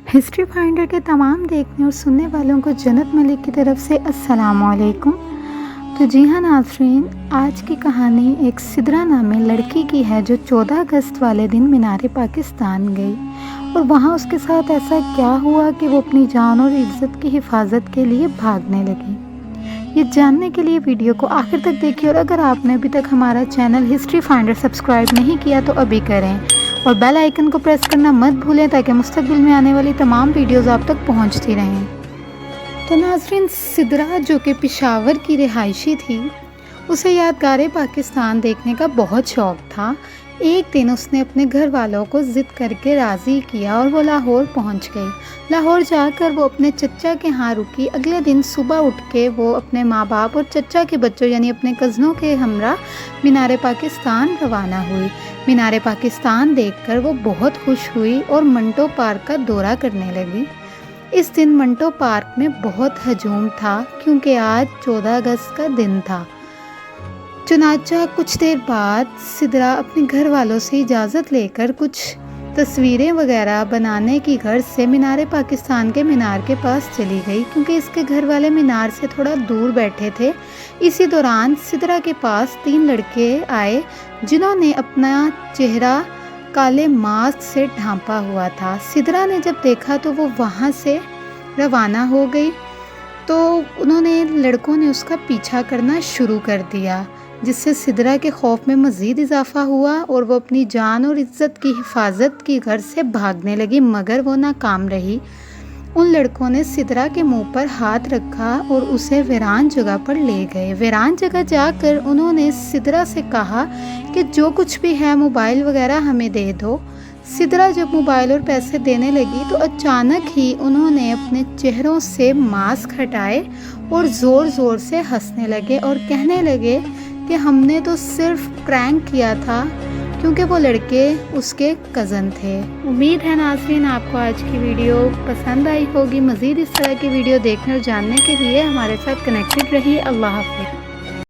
History finder के तमाम देखने और सुनने वालों को जन्नत मलिक की तरफ से अस्सलाम वालेकुम। तो जी हाँ नाज़रीन, आज की कहानी एक सिदरा नामी लड़की की है जो 14 अगस्त वाले दिन मीनार पाकिस्तान गई और वहाँ उसके साथ ऐसा क्या हुआ कि वो अपनी जान और इज्जत की हिफाजत के लिए भागने लगी। ये जानने के लिए वीडियो को आखिर तक देखिए और अगर आपने अभी तक हमारा चैनल हिस्ट्री फाइंडर सब्सक्राइब नहीं किया तो अभी करें और बेल आइकन को प्रेस करना मत भूलें ताकि मुस्तकबिल में आने वाली तमाम वीडियोस आप तक पहुंचती रहें। तो नाज़रीन, सिदरा जो कि पेशावर की रिहायशी थी, उसे यादगार पाकिस्तान देखने का बहुत शौक़ था। एक दिन उसने अपने घर वालों को ज़िद करके राज़ी किया और वो लाहौर पहुंच गई। लाहौर जाकर वो अपने चचा के यहाँ रुकी। अगले दिन सुबह उठ के वो अपने माँ बाप और चचा के बच्चों यानी अपने कज़नों के हमरा मीनार पाकिस्तान रवाना हुई। मीनार पाकिस्तान देखकर वो बहुत खुश हुई और मंटो पार्क का दौरा करने लगी। इस दिन मंटो पार्क में बहुत हजूम था क्योंकि आज 14 अगस्त का दिन था। चुनाचा कुछ देर बाद सिदरा अपने घर वालों से इजाज़त लेकर कुछ तस्वीरें वगैरह बनाने की गर्ज से मीनार पाकिस्तान के मीनार के पास चली गई क्योंकि इसके घर वाले मीनार से थोड़ा दूर बैठे थे। इसी दौरान सिदरा के पास 3 लड़के आए जिन्होंने अपना चेहरा काले मास्क से ढांपा हुआ था। सिदरा ने जब देखा तो वो वहाँ से रवाना हो गई तो उन्होंने लड़कों ने उसका पीछा करना शुरू कर दिया, जिससे सिदरा के खौफ में मज़ीद इजाफ़ा हुआ और वो अपनी जान और इज़्ज़त की हिफाजत की घर से भागने लगी, मगर वो नाकाम रही। उन लड़कों ने सिदरा के मुंह पर हाथ रखा और उसे वीरान जगह पर ले गए। वीरान जगह जाकर उन्होंने सिदरा से कहा कि जो कुछ भी है मोबाइल वगैरह हमें दे दो। सिदरा जब मोबाइल और पैसे देने लगी तो अचानक ही उन्होंने अपने चेहरों से मास्क हटाए और ज़ोर ज़ोर से हंसने लगे और कहने लगे कि हमने तो सिर्फ प्रैंक किया था, क्योंकि वो लड़के उसके कज़न थे। उम्मीद है नाज़रीन आपको आज की वीडियो पसंद आई होगी। मज़ीद इस तरह की वीडियो देखने और जानने के लिए हमारे साथ कनेक्टेड रहिए। अल्लाह हाफ़िज़।